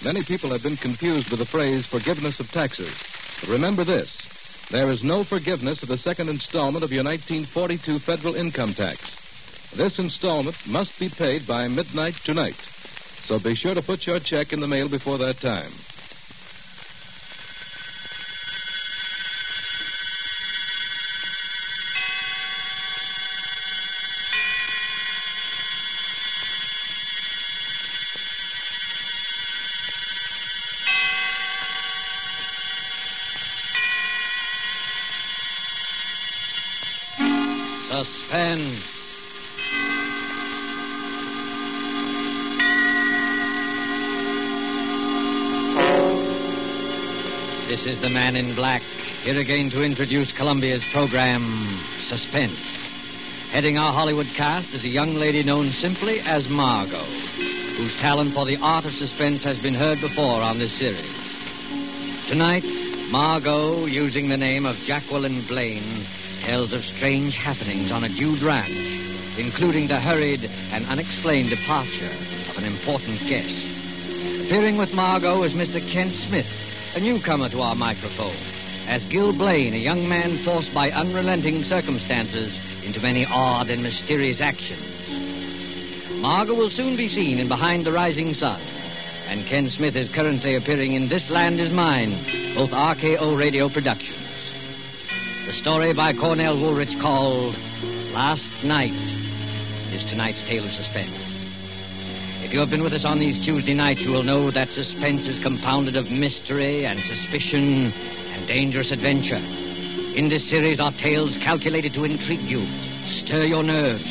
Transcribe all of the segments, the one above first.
Many people have been confused with the phrase forgiveness of taxes. But remember this. There is no forgiveness of the second installment of your 1942 federal income tax. This installment must be paid by midnight tonight. So be sure to put your check in the mail before that time. Suspense. This is the Man in Black, here again to introduce Columbia's program, Suspense. Heading our Hollywood cast is a young lady known simply as Margot, whose talent for the art of suspense has been heard before on this series. Tonight, Margot, using the name of Jacqueline Blaine, tells of strange happenings on a Dude ranch, including the hurried and unexplained departure of an important guest. Appearing with Margot is Mr. Kent Smith, a newcomer to our microphone, as Gil Blaine, a young man forced by unrelenting circumstances into many odd and mysterious actions. Margot will soon be seen in Behind the Rising Sun, and Ken Smith is currently appearing in This Land Is Mine, both RKO radio productions. The story by Cornell Woolrich called Last Night is tonight's tale of suspense. If you have been with us on these Tuesday nights, you will know that suspense is compounded of mystery and suspicion and dangerous adventure. In this series are tales calculated to intrigue you, stir your nerves,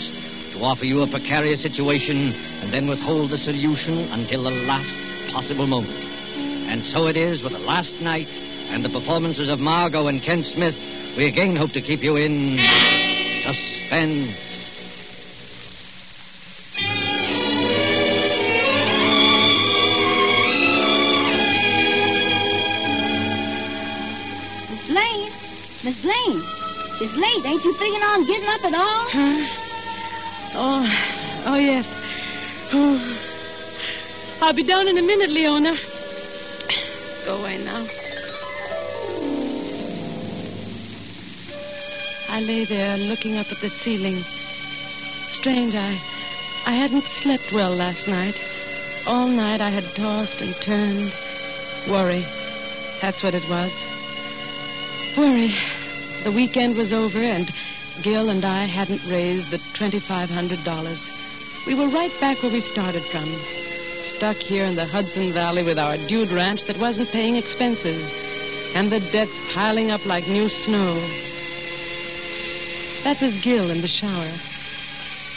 to offer you a precarious situation, and then withhold the solution until the last possible moment. And so it is with The Last Night and the performances of Margot and Kent Smith. We again hope to keep you in suspense. Miss Blaine, it's late. Ain't you figuring on getting up at all? Oh, yes. Oh. I'll be down in a minute, Leona. Go away now. I lay there looking up at the ceiling. Strange, I hadn't slept well last night. All night I had tossed and turned. Worry. That's what it was. Worry. The weekend was over, and Gil and I hadn't raised the $2,500. We were right back where we started from. Stuck here in the Hudson Valley with our dude ranch that wasn't paying expenses, and the debts piling up like new snow. That was Gil in the shower.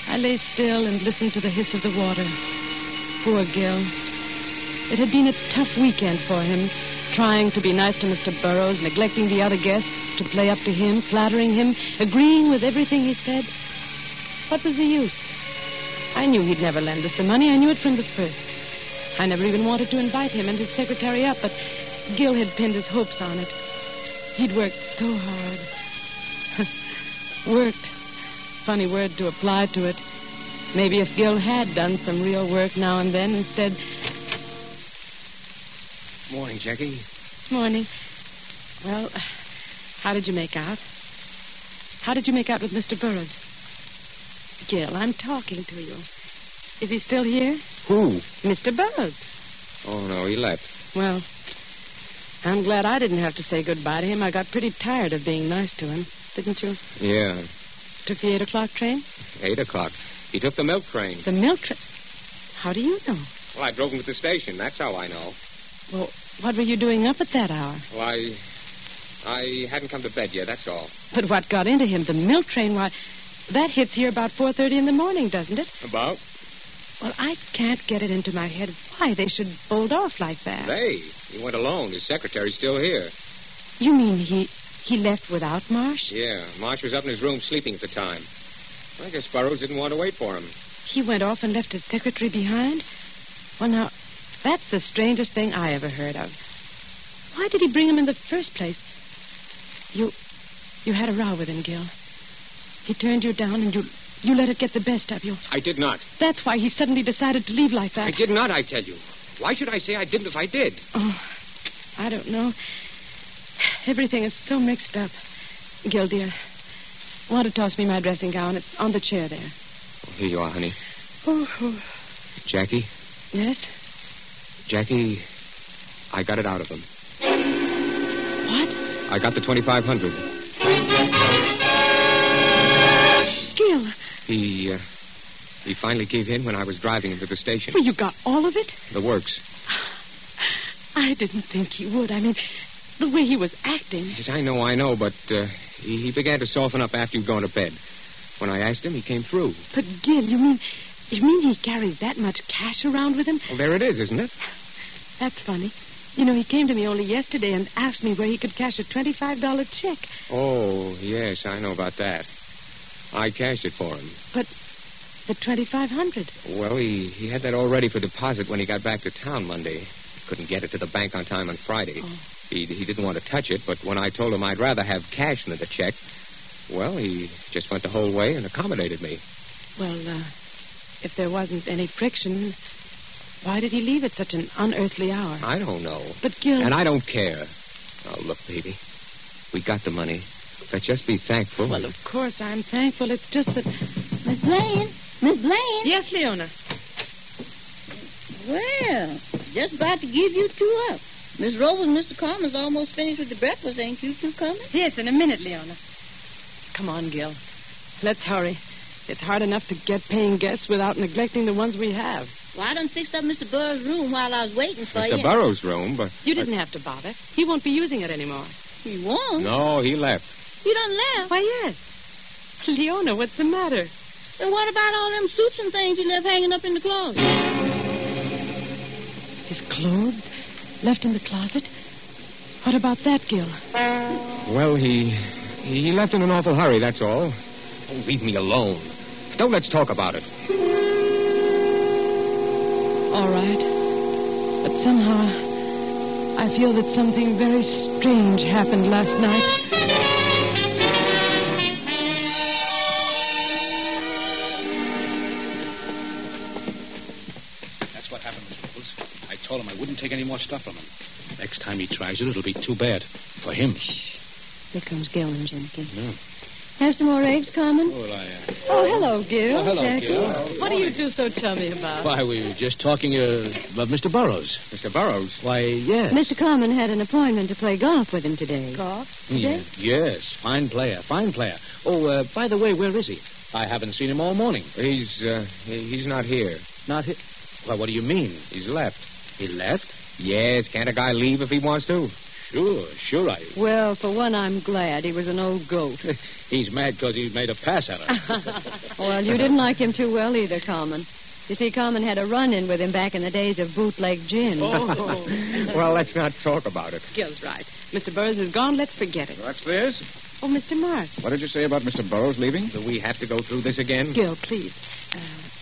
I lay still and listened to the hiss of the water. Poor Gil. It had been a tough weekend for him, trying to be nice to Mr. Burroughs, neglecting the other guests, to play up to him, flattering him, agreeing with everything he said. What was the use? I knew he'd never lend us the money. I knew it from the first. I never even wanted to invite him and his secretary up, but Gil had pinned his hopes on it. He'd worked so hard. Worked. Funny word to apply to it. Maybe if Gil had done some real work now and then instead... Morning, Jackie. Morning. Well, how did you make out? How did you make out with Mr. Burroughs? Gil, I'm talking to you. Is he still here? Who? Mr. Burroughs. Oh, no, he left. Well, I'm glad I didn't have to say goodbye to him. I got pretty tired of being nice to him, didn't you? Yeah. Took the 8 o'clock train? 8 o'clock. He took the milk train. The milk train? How do you know? Well, I drove him to the station. That's how I know. Well, what were you doing up at that hour? Well, I hadn't come to bed yet, that's all. But what got into him? The milk train, why, that hits here about 4:30 in the morning, doesn't it? About? Well, I can't get it into my head why they should bolt off like that. He went alone. His secretary's still here. You mean he left without Marsh? Yeah, Marsh was up in his room sleeping at the time. I guess Burroughs didn't want to wait for him. He went off and left his secretary behind? Well, now, that's the strangest thing I ever heard of. Why did he bring him in the first place? You had a row with him, Gil. He turned you down and you let it get the best of you. I did not. That's why he suddenly decided to leave like that. I did not, I tell you. Why should I say I didn't if I did? Oh, I don't know. Everything is so mixed up. Gil, dear, want to toss me my dressing gown? It's on the chair there. Oh, here you are, honey. Oh. Jackie? Yes? Jackie, I got it out of him. What? I got the $2,500. Gil. He finally gave in when I was driving him to the station. Well, you got all of it? The works. I didn't think he would. I mean, the way he was acting. Yes, I know, but he began to soften up after you'd gone to bed. When I asked him, he came through. But, Gil, you mean he carries that much cash around with him? Well, there it is, isn't it? That's funny. You know, he came to me only yesterday and asked me where he could cash a $25 check. Oh, yes, I know about that. I cashed it for him. But the $2,500. Well, he had that all ready for deposit when he got back to town Monday. Couldn't get it to the bank on time on Friday. Oh. He didn't want to touch it, but when I told him I'd rather have cash than the check, well, he just went the whole way and accommodated me. Well, if there wasn't any friction, why did he leave at such an unearthly hour? I don't know. But, Gil... And I don't care. Oh, look, baby. We got the money. Let's just be thankful. Well, of course I'm thankful. It's just that... Miss Blaine? Miss Blaine? Yes, Leona. Well, just about to give you two up. Miss Rose and Mr. Carmen's almost finished with the breakfast. Ain't you two coming? Yes, in a minute, Leona. Come on, Gil. Let's hurry. It's hard enough to get paying guests without neglecting the ones we have. Well, I done fixed up Mr. Burroughs' room while I was waiting for you. Mr. Burroughs' room, but... You didn't have to bother. He won't be using it anymore. He won't? No, he left. You done left? Why, yes. Leona, what's the matter? And what about all them suits and things you left hanging up in the closet? His clothes? Left in the closet? What about that, Gil? Well, he left in an awful hurry, that's all. Oh, leave me alone. Don't let's talk about it. All right. But somehow, I feel that something very strange happened last night. That's what happened, Mr. Nichols. I told him I wouldn't take any more stuff from him. Next time he tries it, it'll be too bad. For him. Here comes Gil and Jenkins. Yeah. Have some more eggs, Carmen? Oh, Oh, hello, Gil. Oh, hello, Jackie. Gil. What are you two so chummy about? Why, we were just talking about Mr. Burroughs. Mr. Burroughs? Why, yes. Mr. Carmen had an appointment to play golf with him today. Golf? Yeah, yes, fine player. Oh, by the way, where is he? I haven't seen him all morning. He's not here. Not here? Well, what do you mean? He's left. He left? Yes, can't a guy leave if he wants to? Sure I... Well, for one, I'm glad. He was an old goat. He's mad because he made a pass at her. Well, you didn't like him too well either, Carmen. You see, Carmen had a run-in with him back in the days of bootleg gin. Oh. Well, let's not talk about it. Gil's right. Mr. Burroughs is gone. Let's forget it. What's this? Oh, Mr. Mars. What did you say about Mr. Burroughs leaving? Do we have to go through this again? Gil, please.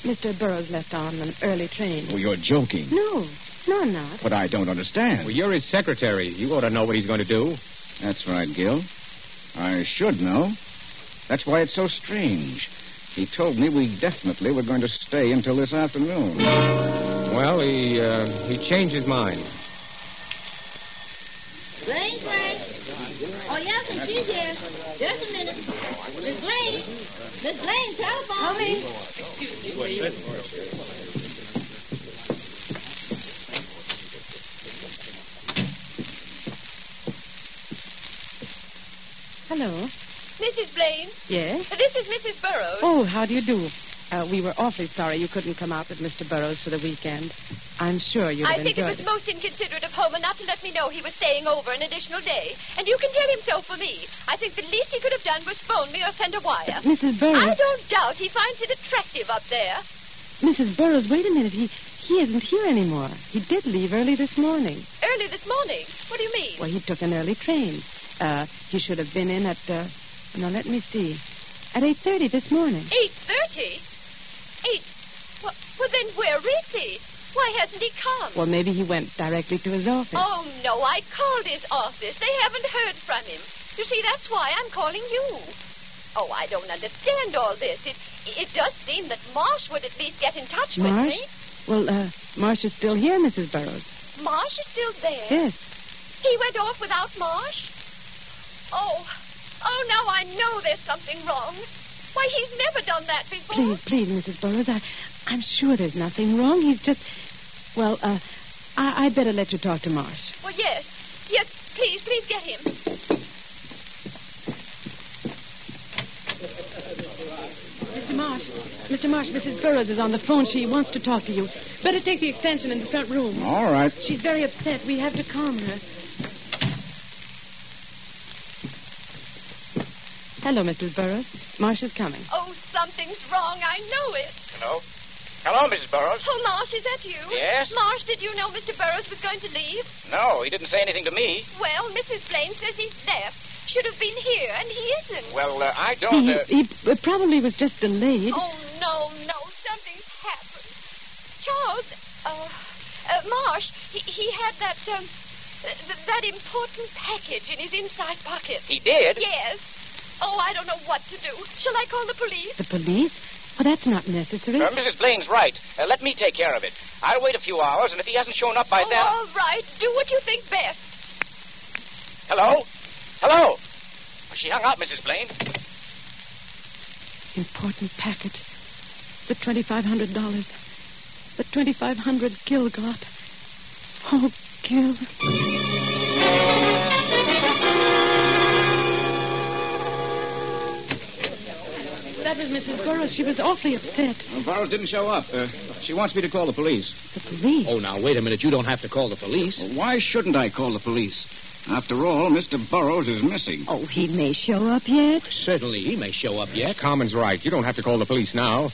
Mr. Burroughs left on an early train. Oh, you're joking. No, I'm not. But I don't understand. Well, you're his secretary. You ought to know what he's going to do. That's right, Gil. I should know. That's why it's so strange. He told me we definitely were going to stay until this afternoon. Well, he changed his mind. Blaine, Frank. Oh, yes, and she's here. Just a minute. Miss Blaine. Miss Blaine, telephone. Coming. Hello. Mrs. Blaine, Yes? this is Mrs. Burroughs. Oh, how do you do? We were awfully sorry you couldn't come out with Mr. Burroughs for the weekend. I'm sure you'd have I think it enjoyed was most inconsiderate of Homer not to let me know he was staying over an additional day. And you can tell him so for me. I think the least he could have done was phone me or send a wire. Mrs. Burroughs. I don't doubt he finds it attractive up there. Mrs. Burroughs, wait a minute. He isn't here anymore. He did leave early this morning. Early this morning? What do you mean? Well, he took an early train. He should have been in at, now let me see, at 8:30 this morning. 8:30? Well, then where is he? Why hasn't he come? Well, maybe he went directly to his office. Oh, no, I called his office. They haven't heard from him. You see, that's why I'm calling you. Oh, I don't understand all this. It does seem that Marsh would at least get in touch with Marsh? me. Well, Marsh is still here, Mrs. Burroughs. Marsh is still there? Yes. He went off without Marsh? Oh, now I know there's something wrong. Why, he's never done that before. Please, Mrs. Burroughs, I'm sure there's nothing wrong. He's just... Well, I'd better let you talk to Marsh. Well, yes. Yes, please get him. Mr. Marsh, Mrs. Burroughs is on the phone. She wants to talk to you. Better take the extension in the front room. All right. She's very upset. We have to calm her. Hello, Mrs. Burroughs. Marsh is coming. Oh, something's wrong. I know it. Hello? Hello, Mrs. Burroughs. Oh, Marsh, is that you? Yes? Marsh, did you know Mr. Burroughs was going to leave? No, he didn't say anything to me. Well, Mrs. Blaine says he's left. Should have been here, and he isn't. Well, I don't... He probably was just delayed. Oh, no. Something's happened. Charles, Marsh, he had that important package in his inside pocket. He did? Yes. Oh, I don't know what to do. Shall I call the police? The police? Well, that's not necessary. Mrs. Blaine's right. Let me take care of it. I'll wait a few hours, and if he hasn't shown up by then... All right. Do what you think best. Hello? Hello? She hung up, Mrs. Blaine. Important package. The $2,500. The $2,500 Gil got. Oh, Gil. That was Mrs. Burroughs. She was awfully upset. Burroughs didn't show up. She wants me to call the police. The police? Oh, now, wait a minute. You don't have to call the police. Well, why shouldn't I call the police? After all, Mr. Burroughs is missing. Oh, he may show up yet. Certainly, he may show up yet. Carmen's right. You don't have to call the police now.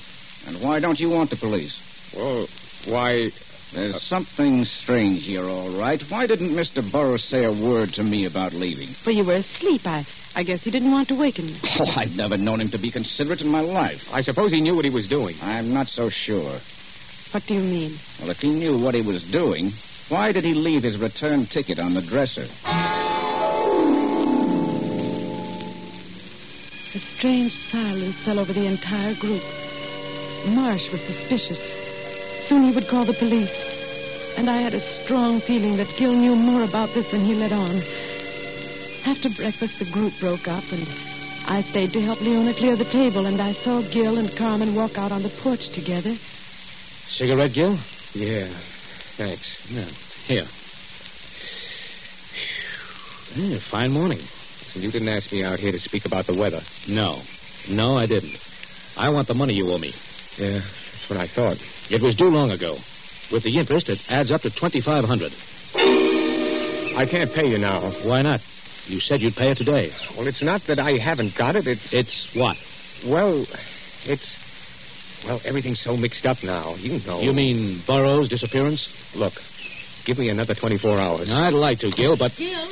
And why don't you want the police? Well, why... There's something strange here, all right. Why didn't Mr. Burroughs say a word to me about leaving? Well, you were asleep. I guess he didn't want to waken you. Oh, I've never known him to be considerate in my life. I suppose he knew what he was doing. I'm not so sure. What do you mean? Well, if he knew what he was doing, why did he leave his return ticket on the dresser? A strange silence fell over the entire group. Marsh was suspicious. Soon he would call the police. And I had a strong feeling that Gil knew more about this than he let on. After breakfast, the group broke up, and I stayed to help Leona clear the table, and I saw Gil and Carmen walk out on the porch together. Cigarette, Gil? Yeah, thanks. Yeah. Here. Fine morning. So you didn't ask me out here to speak about the weather? No, I didn't. I want the money you owe me. Yeah, that's what I thought. It was due long ago. With the interest, it adds up to $2,500. I can't pay you now. Why not? You said you'd pay it today. Well, it's not that I haven't got it. It's what? Well, everything's so mixed up now. You know. You mean Burroughs' disappearance? Look, give me another 24 hours. I'd like to, Gil, but... Gil.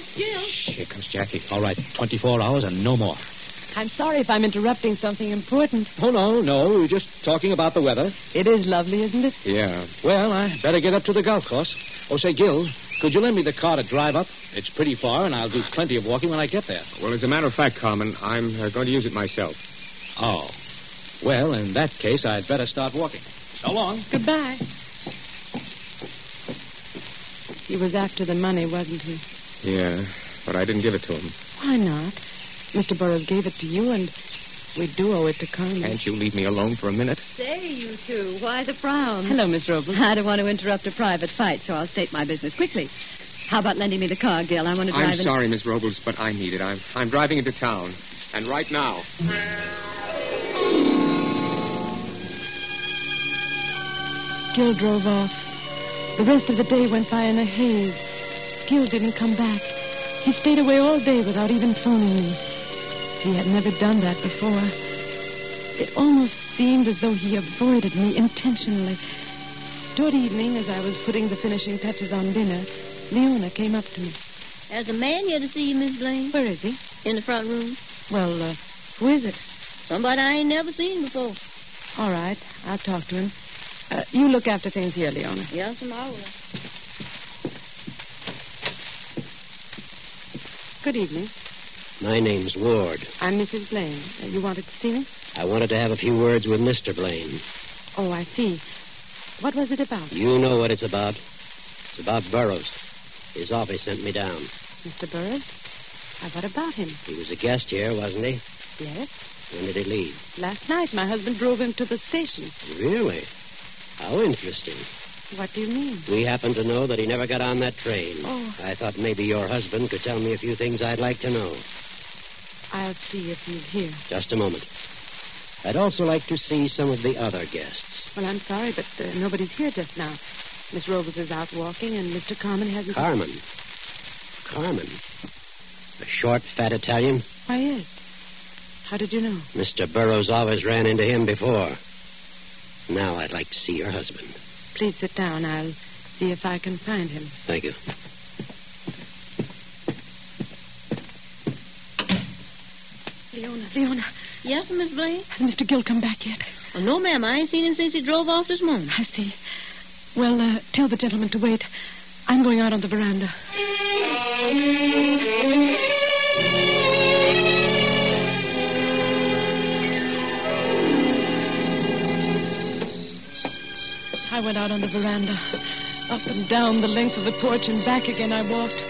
Here comes Jackie. All right, 24 hours and no more. I'm sorry if I'm interrupting something important. Oh, no. We're just talking about the weather. It is lovely, isn't it? Yeah. Well, I better get up to the golf course. Oh, say, Gil, could you lend me the car to drive up? It's pretty far, and I'll do plenty of walking when I get there. Well, as a matter of fact, Carmen, I'm going to use it myself. Oh. Well, in that case, I'd better start walking. So long. Goodbye. He was after the money, wasn't he? Yeah, but I didn't give it to him. Why not? Mr. Burroughs gave it to you, and we do owe it to Carmen. Can't you leave me alone for a minute? Say, you two, why the frown? Hello, Miss Robles. I don't want to interrupt a private fight, so I'll state my business quickly. How about lending me the car, Gil? I want to drive I'm sorry, Miss Robles, but I need it. I'm driving into town, and right now. Gil drove off. The rest of the day went by in a haze. Gil didn't come back. He stayed away all day without even phoning me. He had never done that before. It almost seemed as though he avoided me intentionally. Toward evening, as I was putting the finishing touches on dinner, Leona came up to me. There's a man here to see you, Miss Blaine. Where is he? In the front room. Well, who is it? Somebody I ain't never seen before. All right, I'll talk to him. You look after things here, Leona. Yes, I will. Good evening. My name's Ward. I'm Mrs. Blaine. You wanted to see me? I wanted to have a few words with Mr. Blaine. Oh, I see. What was it about? You know what it's about. It's about Burroughs. His office sent me down. Mr. Burroughs? What about him? He was a guest here, wasn't he? Yes. When did he leave? Last night, my husband drove him to the station. Really? How interesting. What do you mean? We happen to know that he never got on that train. Oh. I thought maybe your husband could tell me a few things I'd like to know. I'll see if he's here. Just a moment. I'd also like to see some of the other guests. Well, I'm sorry, but nobody's here just now. Miss Robles is out walking, and Mr. Carmen hasn't... Carmen? Carmen? The short, fat Italian? Why, yes. How did you know? Mr. Burroughs always ran into him before. Now I'd like to see your husband. Please sit down. I'll see if I can find him. Thank you. Leona. Yes, Miss Blaine? Has Mr. Gill come back yet? Oh, no, ma'am. I ain't seen him since he drove off this morning. I see. Well, tell the gentleman to wait. I'm going out on the veranda. I went out on the veranda. Up and down the length of the porch and back again I walked,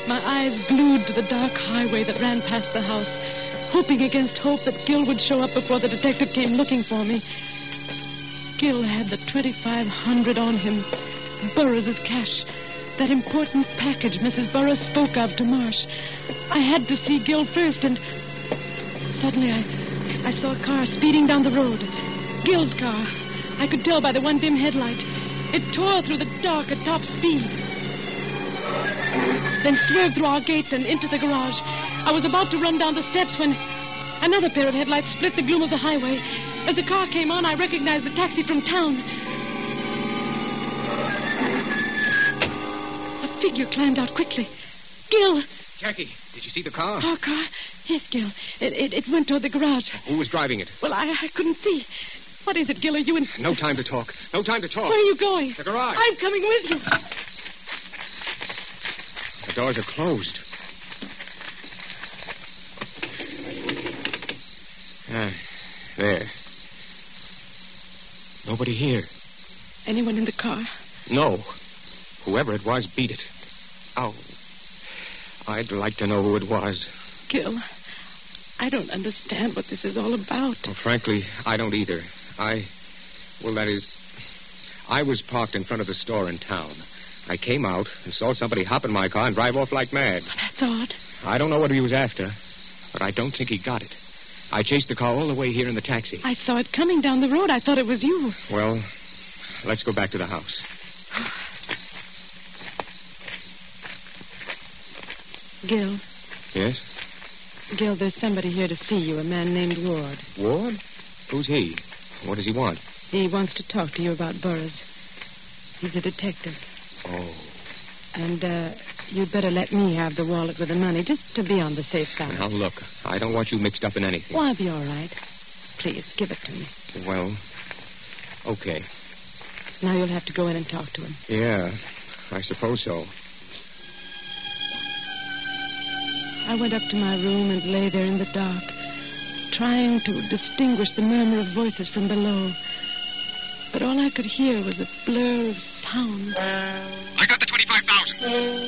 my eyes glued to the dark highway that ran past the house, hoping against hope that Gill would show up before the detective came looking for me. Gill had the $2,500 on him, Burroughs' cash, that important package Mrs. Burroughs spoke of to Marsh. I had to see Gill first, and suddenly I saw a car speeding down the road. Gill's car. I could tell by the one dim headlight. It tore through the dark at top speed. Then swerved through our gate and into the garage. I was about to run down the steps when another pair of headlights split the gloom of the highway. As the car came on, I recognized the taxi from town. A figure climbed out quickly. Gill! Jackie, did you see the car? Our car? Yes, Gill. It went toward the garage. Who was driving it? Well, I couldn't see. What is it, Gill? Are you in... No time to talk. No time to talk. Where are you going? The garage. I'm coming with you. The doors are closed. There. Nobody here. Anyone in the car? No. Whoever it was beat it. Oh. I'd like to know who it was. Gill, I don't understand what this is all about. Well, frankly, I don't either. I was parked in front of the store in town. I came out and saw somebody hop in my car and drive off like mad. That's odd. I don't know what he was after, but I don't think he got it. I chased the car all the way here in the taxi. I saw it coming down the road. I thought it was you. Well, let's go back to the house. Gill. Yes? Gill, there's somebody here to see you, a man named Ward. Ward? Who's he? What does he want? He wants to talk to you about Burroughs. He's a detective. Oh. And, you'd better let me have the wallet with the money, just to be on the safe side. Now, look, I don't want you mixed up in anything. Oh, I'll be all right. Please, give it to me. Well, okay. Now you'll have to go in and talk to him. Yeah, I suppose so. I went up to my room and lay there in the dark, trying to distinguish the murmur of voices from below. But all I could hear was a blur of sound. I got the 25,000.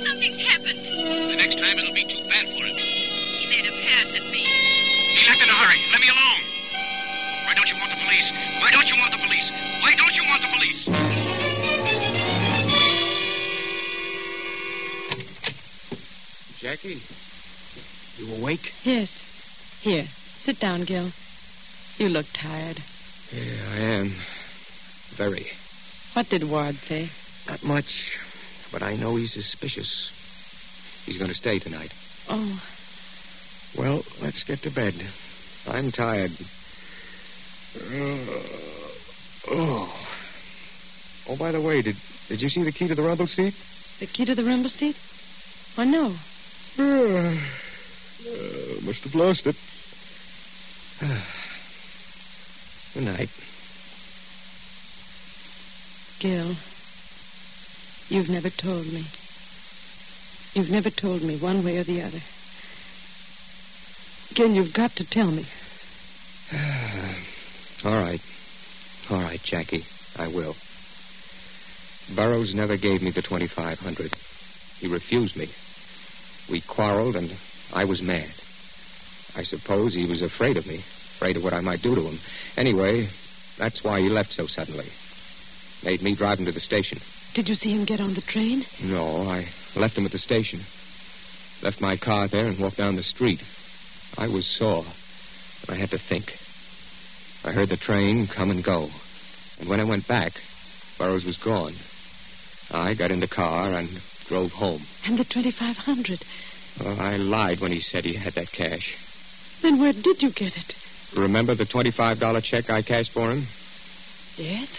Something's happened. The next time it'll be too bad for him. He made a pass at me. He left in a hurry. Let me alone. Why don't you want the police? Why don't you want the police? Why don't you want the police? Jackie, you awake? Yes. Here, sit down, Gil. You look tired. Yeah, I am. Very. What did Ward say? Not much, but I know he's suspicious. He's going to stay tonight. Oh. Well, let's get to bed. I'm tired. Oh, by the way, did you see the key to the rumble seat? The key to the rumble seat? Oh, no. Must have lost it. Good night. Gil, you've never told me. You've never told me one way or the other. Gil, you've got to tell me. All right. All right, Jackie. I will. Burroughs never gave me the $2,500. He refused me. We quarreled, and I was mad. I suppose he was afraid of me, afraid of what I might do to him. Anyway, that's why he left so suddenly. Made me drive him to the station. Did you see him get on the train? No, I left him at the station. Left my car there and walked down the street. I was sore, and I had to think. I heard the train come and go. And when I went back, Burroughs was gone. I got in the car and drove home. And the $2,500? Well, I lied when he said he had that cash. Then where did you get it? Remember the $25 check I cashed for him? Yes.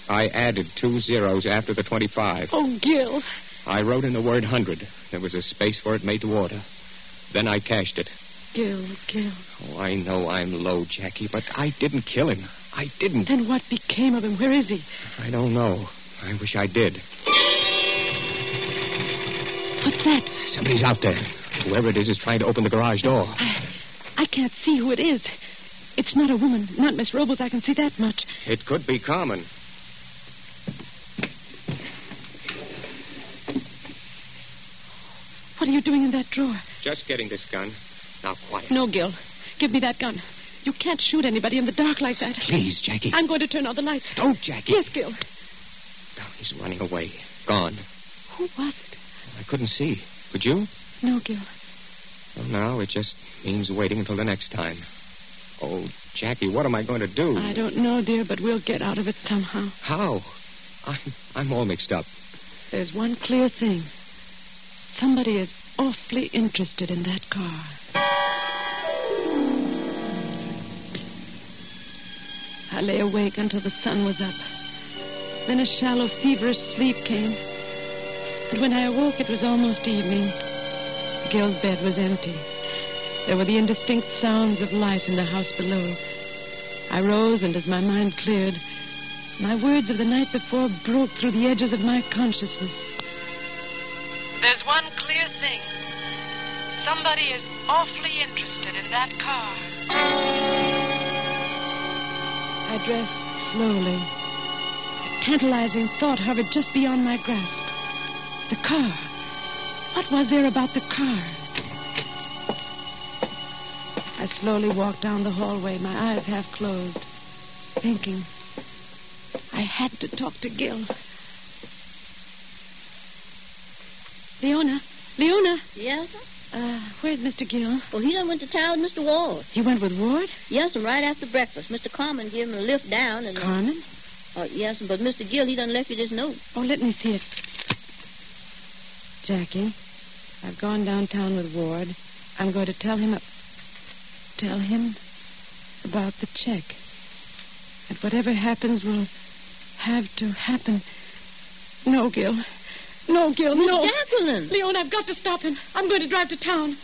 I added 2 zeros after the 25. Oh, Gil. I wrote in the word 100. There was a space for it made to order. Then I cashed it. Gil. Oh, I know I'm low, Jackie, but I didn't kill him. I didn't. Then what became of him? Where is he? I don't know. I wish I did. What's that? Somebody's out there. Whoever it is trying to open the garage door. I can't see who it is. It's not a woman, not Miss Robles. I can see that much. It could be Carmen. What are you doing in that drawer? Just getting this gun. Now, quiet. No, Gil. Give me that gun. You can't shoot anybody in the dark like that. Please, Jackie. I'm going to turn on the lights. Don't, Jackie. Yes, Gil. Oh, he's running away. Gone. Who was it? I couldn't see. Could you? No, Gil. Well, now it just means waiting until the next time. Oh, Jackie, what am I going to do? I don't know, dear, but we'll get out of it somehow. How? I'm all mixed up. There's one clear thing. Somebody is awfully interested in that car. I lay awake until the sun was up. Then a shallow, feverish sleep came. And when I awoke, it was almost evening. Gil's bed was empty. There were the indistinct sounds of life in the house below. I rose, and as my mind cleared, my words of the night before broke through the edges of my consciousness. There's one clear thing. Somebody is awfully interested in that car. I dressed slowly. A tantalizing thought hovered just beyond my grasp. The car. What was there about the car? I slowly walked down the hallway, my eyes half closed, thinking. I had to talk to Gil. Leona? Yes, sir? Where's Mr. Gill? Well, he done went to town with Mr. Ward. He went with Ward? Yes, and right after breakfast. Mr. Carmen gave him a lift down and... Carmen? Yes, but Mr. Gill, he done left you this note. Oh, let me see it. Jackie, I've gone downtown with Ward. I'm going to tell him about the check. And whatever happens will have to happen. No, Gil. No, Gil, no. Miss Jacqueline. Leon, I've got to stop him. I'm going to drive to town.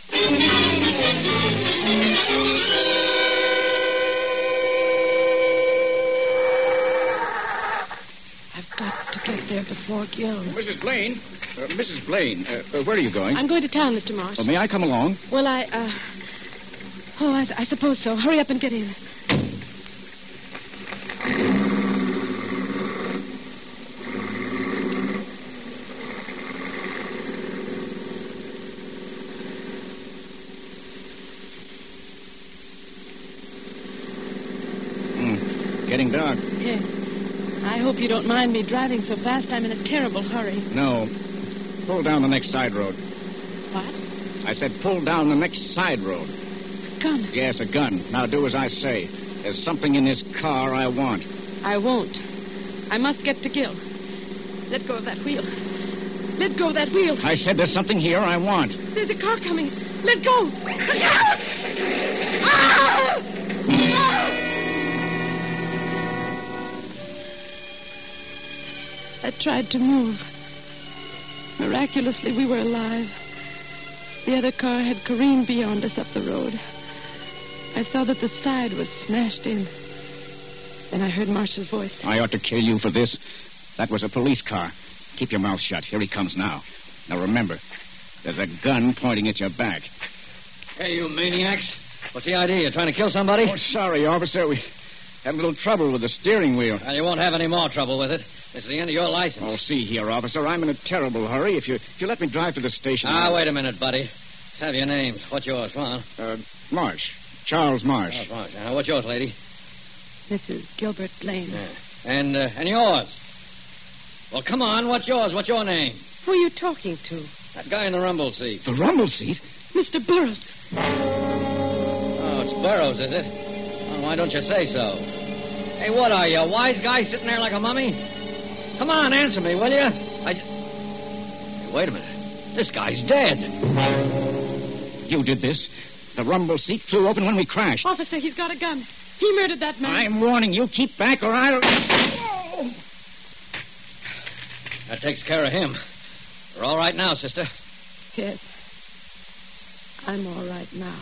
I've got to get there before Gil. Mrs. Blaine. Where are you going? I'm going to town, Mr. Marsh. May I come along? Well, I suppose so. Hurry up and get in. Getting dark. Yes. I hope you don't mind me driving so fast. I'm in a terrible hurry. No. Pull down the next side road. What? I said pull down the next side road. A gun? Yes, a gun. Now do as I say. There's something in this car I want. I won't. I must get to Gil. Let go of that wheel. Let go of that wheel. I said there's something here I want. There's a car coming. Let go. I tried to move. Miraculously, we were alive. The other car had careened beyond us up the road. I saw that the side was smashed in. Then I heard Marsh's voice. I ought to kill you for this. That was a police car. Keep your mouth shut. Here he comes now. Now remember, there's a gun pointing at your back. Hey, you maniacs. What's the idea? You trying to kill somebody? Oh, sorry, officer. Had a little trouble with the steering wheel. Well, you won't have any more trouble with it. It's the end of your license. Oh, see here, officer. I'm in a terrible hurry. If you let me drive to the station... Wait a minute, buddy. Let's have your names. What's yours? Come on. Marsh. Charles Marsh. Charles Marsh. What's yours, lady? Mrs. Gilbert Blaine. Yeah. And yours? Well, come on. What's yours? What's your name? Who are you talking to? That guy in the rumble seat. The rumble seat? Mr. Burroughs. Oh, it's Burroughs, is it? Oh, why don't you say so? Hey, what are you, a wise guy sitting there like a mummy? Come on, answer me, will you? Hey, wait a minute. This guy's dead. You did this. The rumble seat flew open when we crashed. Officer, he's got a gun. He murdered that man. I'm warning you. Keep back or I'll... That takes care of him. We're all right now, sister. Yes. I'm all right now.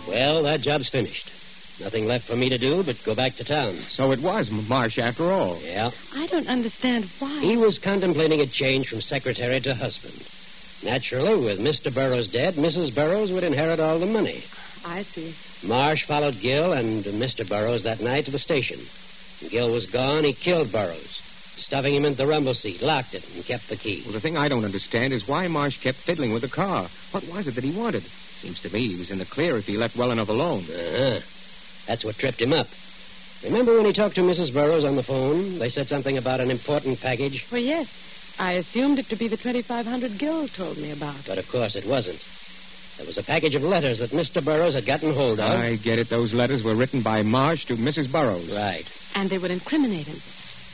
Well, that job's finished. Nothing left for me to do but go back to town. So it was Marsh after all. Yeah. I don't understand why. He was contemplating a change from secretary to husband. Naturally, with Mr. Burroughs dead, Mrs. Burroughs would inherit all the money. I see. Marsh followed Gil and Mr. Burroughs that night to the station. When Gil was gone, he killed Burroughs, stuffing him into the rumble seat, locked it, and kept the key. Well, the thing I don't understand is why Marsh kept fiddling with the car. What was it that he wanted? Seems to me he was in the clear if he left well enough alone. Uh-huh. That's what tripped him up. Remember when he talked to Mrs. Burroughs on the phone? They said something about an important package? Well, yes. I assumed it to be the 2,500 Gil told me about. But, of course, it wasn't. There was a package of letters that Mr. Burroughs had gotten hold of. I get it. Those letters were written by Marsh to Mrs. Burroughs. Right. And they would incriminate him.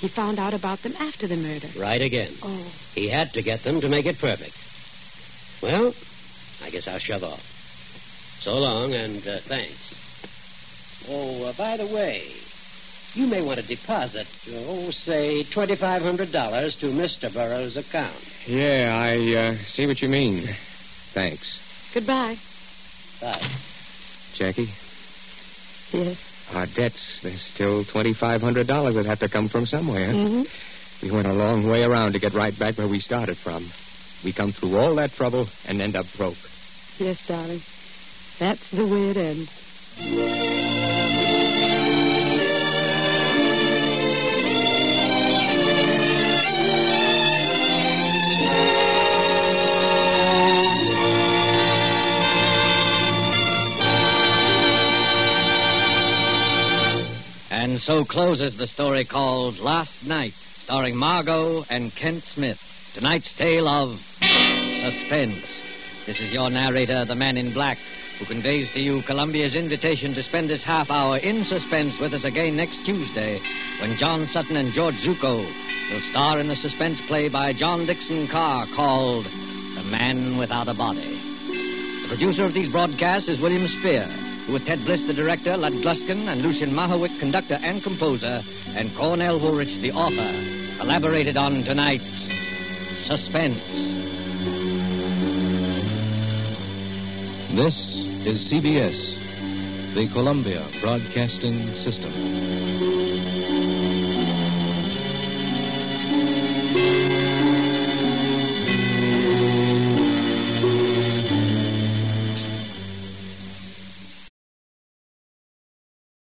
He found out about them after the murder. Right again. Oh. He had to get them to make it perfect. Well, I guess I'll shove off. So long, and thanks. Oh, by the way, you may want to deposit, say, $2,500 to Mr. Burroughs' account. Yeah, I see what you mean. Thanks. Goodbye. Bye. Jackie? Yes? Our debts, there's still $2,500 that had to come from somewhere. Mm-hmm. We went a long way around to get right back where we started from. We come through all that trouble and end up broke. Yes, darling. That's the way it ends. And so closes the story called Last Night, starring Margot and Kent Smith. Tonight's tale of Suspense. This is your narrator, the Man in Black, who conveys to you Columbia's invitation to spend this half hour in suspense with us again next Tuesday, when John Sutton and George Zucco will star in the suspense play by John Dixon Carr called The Man Without a Body. The producer of these broadcasts is William Spear, who with Ted Bliss, the director, Lud Gluskin, and Lucien Mahowick, conductor and composer, and Cornell Woolrich, the author, collaborated on tonight's Suspense. This is CBS, the Columbia Broadcasting System.